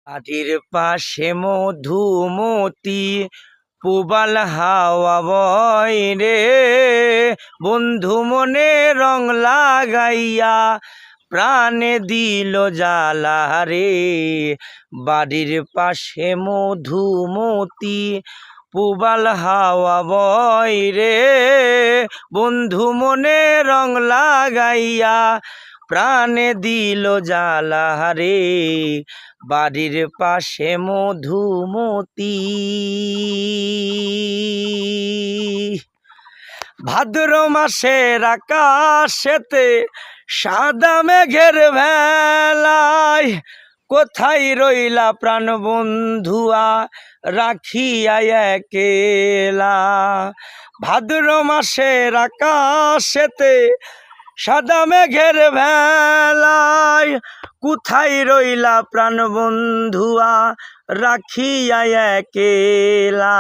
আটির পাশে মধুমতি পুবাল হাওয়া বয় রে, বন্ধু মনে রং লাগাইয়া প্রাণে দিল জ্বালা রে। বাড়ির পাশে মধুমতি পুবাল হাওয়া বয় রে, বন্ধু মনে রং লাগাইয়া প্রাণে দিল জ্বালা রে। বাড়ির পাশে মধুমতি। ভাদ্র মাসের আকাশেতে সাদা মেঘের ভেলায়, কোথায় রইলা প্রাণ বন্ধুয়া রাখিয়া একেলা। ভাদ্র মাসের আকাশেতে সাদা মেঘের ভেলায়, কোথায় রইলা প্রাণ বন্ধুয়া রাখিয়া একেলা।